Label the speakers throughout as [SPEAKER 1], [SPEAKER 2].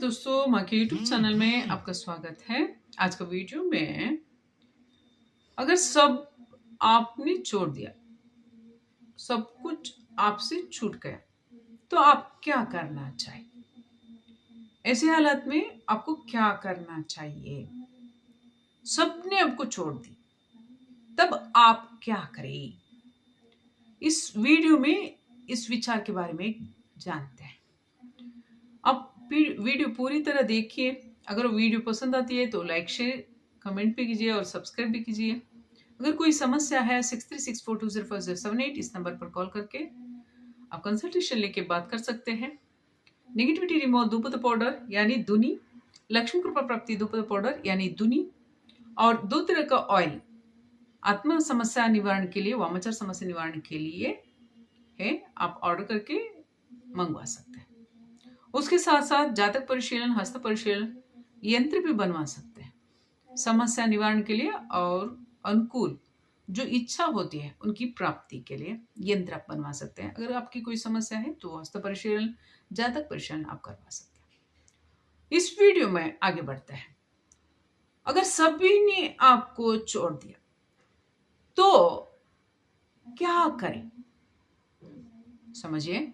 [SPEAKER 1] दोस्तों, माँ के यूट्यूब चैनल में आपका स्वागत है। आज का वीडियो में अगर सब आपने छोड़ दिया, सब कुछ आपसे छूट गया, तो आप क्या करना चाहिए? ऐसे हालात में आपको क्या करना चाहिए? सबने आपको छोड़ दी, तब आप क्या करें? इस वीडियो में इस विचार के बारे में जानते हैं। आप वीडियो पूरी तरह देखिए। अगर वीडियो पसंद आती है तो लाइक, शेयर, कमेंट भी कीजिए और सब्सक्राइब भी कीजिए। अगर कोई समस्या है 6364205078 इस नंबर पर कॉल करके आप कंसल्टेशन लेके बात कर सकते हैं। नेगेटिविटी रिमूव धूपद पाउडर यानी दुनी, लक्ष्मी कृपा प्राप्ति धूपद पाउडर यानी दुनी और 2 तरह का ऑयल आत्मा समस्या निवारण के लिए, वामाचार समस्या निवारण के लिए है। आप ऑर्डर करके मंगवा सकते हैं। उसके साथ साथ जातक परिशीलन, हस्त परिशीलन यंत्र भी बनवा सकते हैं समस्या निवारण के लिए और अनुकूल जो इच्छा होती है उनकी प्राप्ति के लिए यंत्र आप बनवा सकते हैं। अगर आपकी कोई समस्या है तो हस्त परिशीलन, जातक परिशीलन आप करवा सकते हैं। इस वीडियो में आगे बढ़ते हैं। अगर सभी ने आपको छोड़ दिया तो क्या करें? समझिए,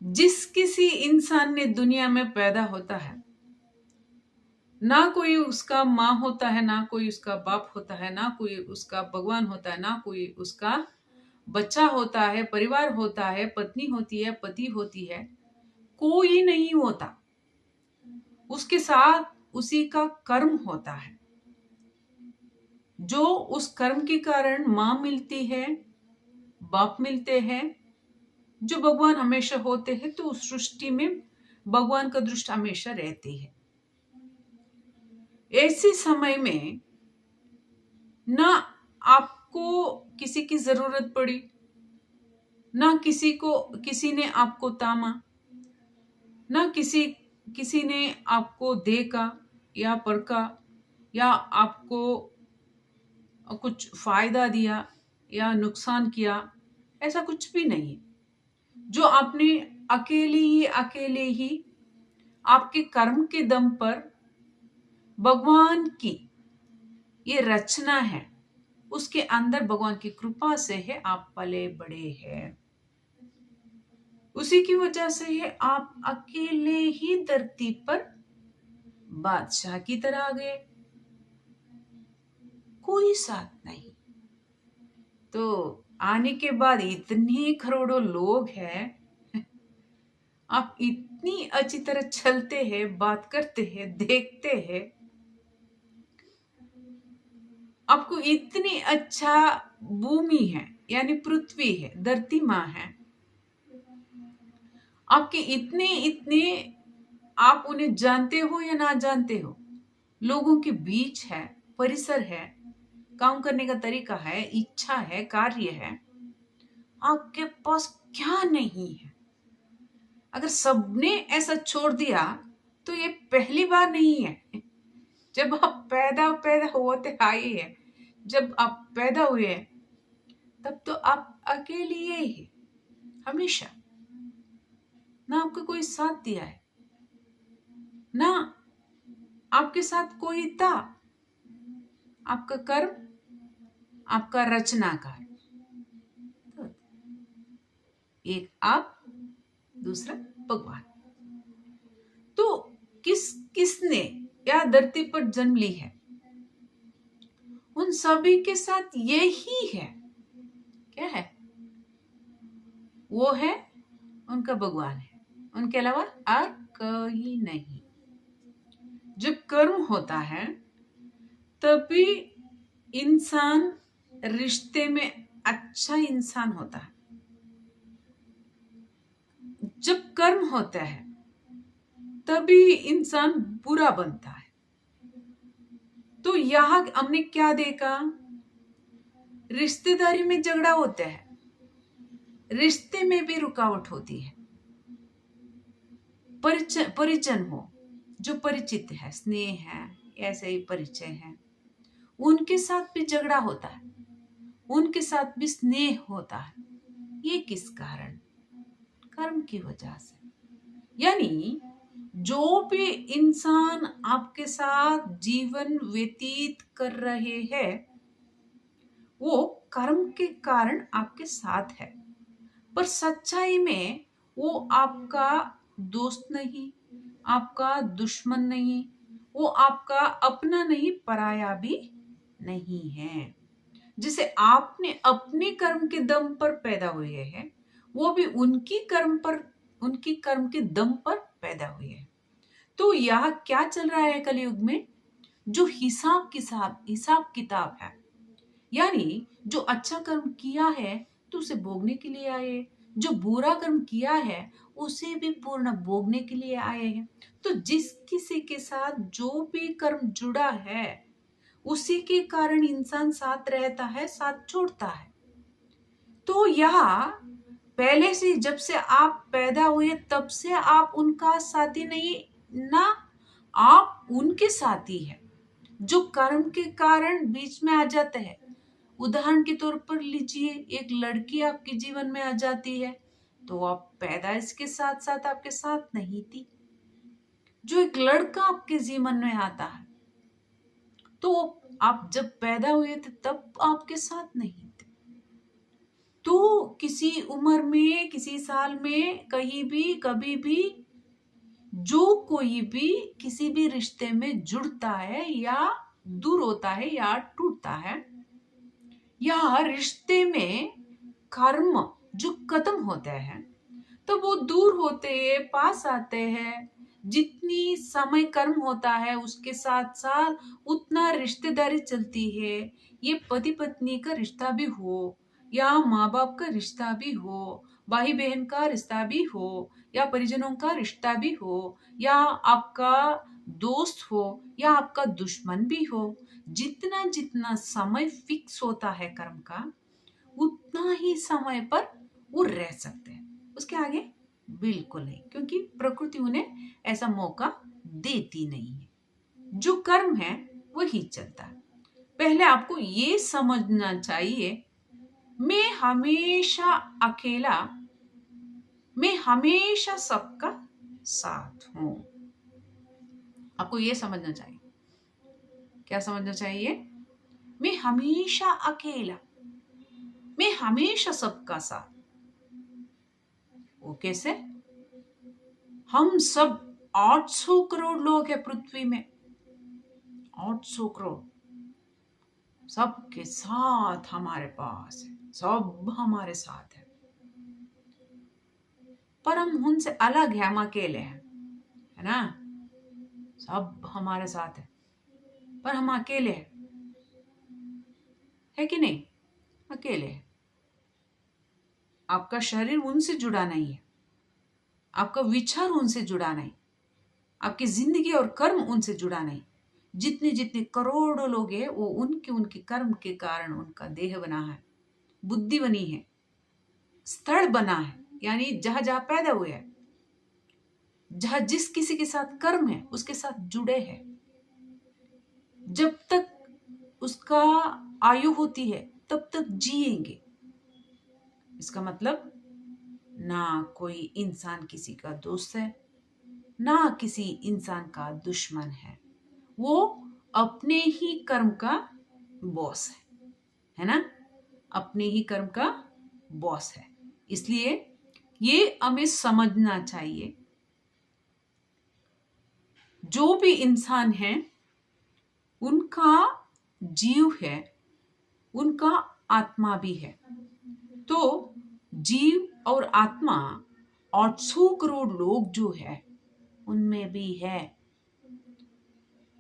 [SPEAKER 1] जिस किसी इंसान ने दुनिया में पैदा होता है, ना कोई उसका माँ होता है, ना कोई उसका बाप होता है, ना कोई उसका भगवान होता है, ना कोई उसका बच्चा होता है, परिवार होता है, पत्नी होती है, पति होती है, कोई नहीं होता। उसके साथ उसी का कर्म होता है, जो उस कर्म के कारण माँ मिलती है, बाप मिलते हैं। जो भगवान हमेशा होते हैं, तो उस सृष्टि में भगवान का दृष्टि हमेशा रहती है। ऐसे समय में ना आपको किसी की जरूरत पड़ी, ना किसी ने आपको तामा, ना किसी ने आपको देखा या परखा या आपको कुछ फायदा दिया या नुकसान किया। ऐसा कुछ भी नहीं है। जो आपने अकेले ही आपके कर्म के दम पर भगवान की ये रचना है, उसके अंदर भगवान की कृपा से है आप पले बड़े हैं। उसी की वजह से है आप अकेले ही धरती पर बादशाह की तरह आ गए, कोई साथ नहीं। तो आने के बाद इतने करोड़ों लोग हैं, आप इतनी अच्छी तरह चलते हैं, बात करते हैं, देखते हैं, आपको इतनी अच्छा भूमि है यानी पृथ्वी है, धरती माँ है, आपके इतने आप उन्हें जानते हो या ना जानते हो, लोगों के बीच है, परिसर है, काम करने का तरीका है, इच्छा है, कार्य है, आपके पास क्या नहीं है? अगर सबने ऐसा छोड़ दिया तो ये पहली बार नहीं है। जब आप पैदा होते आए हैं, जब आप पैदा हुए हैं, तब तो आप अकेले ही है हमेशा। ना आपको कोई साथ दिया है, ना आपके साथ कोई था। आपका कर्म, आपका रचनाकार, एक आप, दूसरा भगवान। तो किसने या धरती पर जन्म ली है, उन सभी के साथ यही है। क्या है वो? है उनका भगवान है, उनके अलावा और कोई नहीं। जब कर्म होता है तभी इंसान रिश्ते में अच्छा इंसान होता है। जब कर्म होता है तभी इंसान बुरा बनता है। तो यहां हमने क्या देखा? रिश्तेदारी में झगड़ा होता है, रिश्ते में भी रुकावट होती है। परिजन हो, जो परिचित है, स्नेह है, ऐसे ही परिचय है, उनके साथ भी झगड़ा होता है, उनके साथ भी स्नेह होता है। ये किस कारण? कर्म की वजह से। यानी जो भी इंसान आपके साथ जीवन व्यतीत कर रहे हैं वो कर्म के कारण आपके साथ है, पर सच्चाई में वो आपका दोस्त नहीं, आपका दुश्मन नहीं, वो आपका अपना नहीं, पराया भी नहीं है। जिसे आपने अपने कर्म के दम पर पैदा हुए हैं, वो भी उनकी कर्म के दम पर पैदा हुए हैं। तो यह क्या चल रहा है कलयुग में? जो हिसाब किताब है, यानी जो अच्छा कर्म किया है तो उसे भोगने के लिए आए, जो बुरा कर्म किया है उसे भी पूर्ण भोगने के लिए आए हैं। तो जिस किसी के साथ जो भी कर्म जुड़ा है उसी के कारण इंसान साथ रहता है, साथ छोड़ता है। तो यह पहले से, जब से आप पैदा हुए तब से आप उनका साथी नहीं ना, आप उनके साथी है जो कर्म के कारण बीच में आ जाते हैं। उदाहरण के तौर पर लीजिए, एक लड़की आपके जीवन में आ जाती है तो आप पैदाइश के साथ साथ आपके साथ नहीं थी। जो एक लड़का आपके जीवन में आता है तो आप जब पैदा हुए थे तब आपके साथ नहीं थे। तो किसी उम्र में, किसी साल में, कहीं भी, कभी भी, जो कोई भी किसी भी रिश्ते में जुड़ता है या दूर होता है या टूटता है, या रिश्ते में कर्म जो खत्म होते हैं तो वो दूर होते हैं, पास आते हैं। जितनी समय कर्म होता है उसके साथ साथ उतना रिश्तेदारी चलती है। ये पति पत्नी का रिश्ता भी हो, या माँ बाप का रिश्ता भी हो, भाई बहन का रिश्ता भी हो, या परिजनों का रिश्ता भी हो, या आपका दोस्त हो या आपका दुश्मन भी हो। जितना जितना समय फिक्स होता है कर्म का, उतना ही समय पर वो रह सकते हैं, उसके आगे बिल्कुल नहीं, क्योंकि प्रकृति उन्हें ऐसा मौका देती नहीं है। जो कर्म है वही चलता है। पहले आपको ये समझना चाहिए, मैं हमेशा अकेला, मैं हमेशा सबका साथ हूं। आपको ये समझना चाहिए। क्या समझना चाहिए? मैं हमेशा अकेला, मैं हमेशा सबका साथ। वो कैसे? हम सब 800 करोड़ लोग हैं पृथ्वी में, 800 करोड़, सबके साथ हमारे पास है, सब हमारे साथ है, पर हम उनसे अलग है, हम अकेले हैं, है ना? सब हमारे साथ है पर हम अकेले हैं, है कि नहीं? अकेले हैं। आपका शरीर उनसे जुड़ा नहीं है, आपका विचार उनसे जुड़ा नहीं, आपकी जिंदगी और कर्म उनसे जुड़ा नहीं। जितने जितने करोड़ों लोग हैं वो उनके कर्म के कारण उनका देह बना है, बुद्धि बनी है, स्थल बना है, यानी जहां जहां पैदा हुए हैं, जहां जिस किसी के साथ कर्म है उसके साथ जुड़े हैं। जब तक उसका आयु होती है तब तक जिएंगे। इसका मतलब ना कोई इंसान किसी का दोस्त है, ना किसी इंसान का दुश्मन है, वो अपने ही कर्म का बॉस है ना? अपने ही कर्म का बॉस है। इसलिए ये हमें समझना चाहिए, जो भी इंसान है उनका जीव है, उनका आत्मा भी है। तो जीव और आत्मा 800 करोड़ लोग जो है उनमें भी है।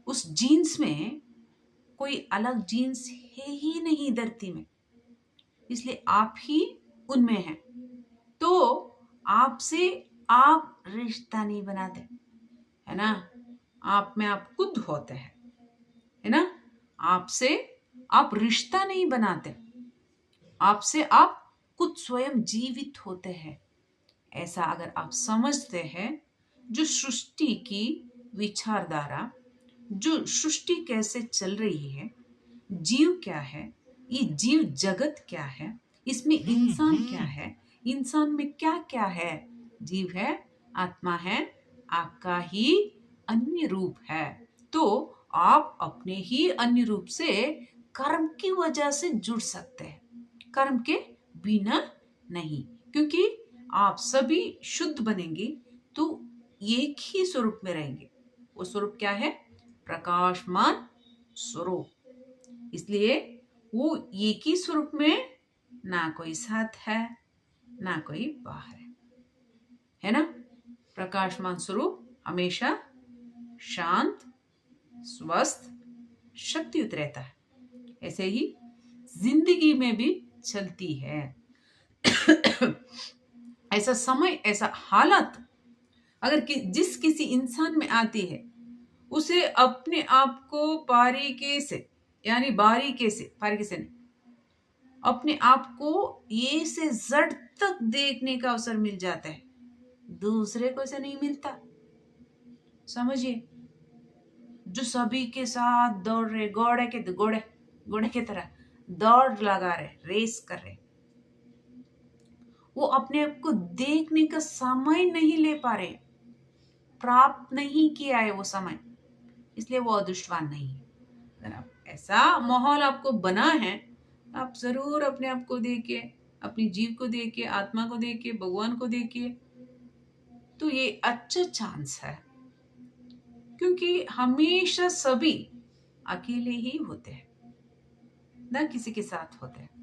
[SPEAKER 1] उस जीन्स में कोई अलग जीन्स है ही नहीं धरती में, इसलिए आप ही उनमें हैं। तो आपसे आप रिश्ता नहीं बनाते, है ना? आप में आप खुद होते हैं, है ना? आपसे आप रिश्ता नहीं बनाते, आपसे आप खुद स्वयं जीवित होते हैं। ऐसा अगर आप समझते हैं, जो सृष्टि की विचारधारा, जो सृष्टि कैसे चल रही है, जीव क्या है, ये जीव जगत क्या है, इसमें इंसान क्या है, इंसान में क्या क्या है, जीव है, आत्मा है, आपका ही अन्य रूप है। तो आप अपने ही अन्य रूप से कर्म की वजह से जुड़ सकते हैं, कर्म के बिना नहीं। क्योंकि आप सभी शुद्ध बनेंगे तो एक ही स्वरूप में रहेंगे। वो स्वरूप क्या है? प्रकाशमान स्वरूप। इसलिए वो एक ही स्वरूप में ना कोई साथ है ना कोई बाहर है ना। प्रकाशमान स्वरूप हमेशा शांत, स्वस्थ, शक्तियुत रहता है। ऐसे ही जिंदगी में भी चलती है। ऐसा समय, ऐसा हालत अगर जिस किसी इंसान में आती है, उसे अपने आप को बारीकी से, यानी बारीकी से नहीं, अपने आप को ये से जड़ तक देखने का अवसर मिल जाता है। दूसरे को से नहीं मिलता। समझिए, जो सभी के साथ दौड़ रहे, घोड़े की तरह दौड़ लगा रहे, रेस कर रहे, वो अपने आप को देखने का समय नहीं ले पा रहे, प्राप्त नहीं किया है वो समय, इसलिए वो अदृष्टवान नहीं है। अगर आप ऐसा माहौल आपको बना है, आप जरूर अपने आप को देखिए, अपनी जीव को देखिए, आत्मा को देखिए, भगवान को देखिए। तो ये अच्छा चांस है, क्योंकि हमेशा सभी अकेले ही होते हैं, ना किसी के साथ होते हैं।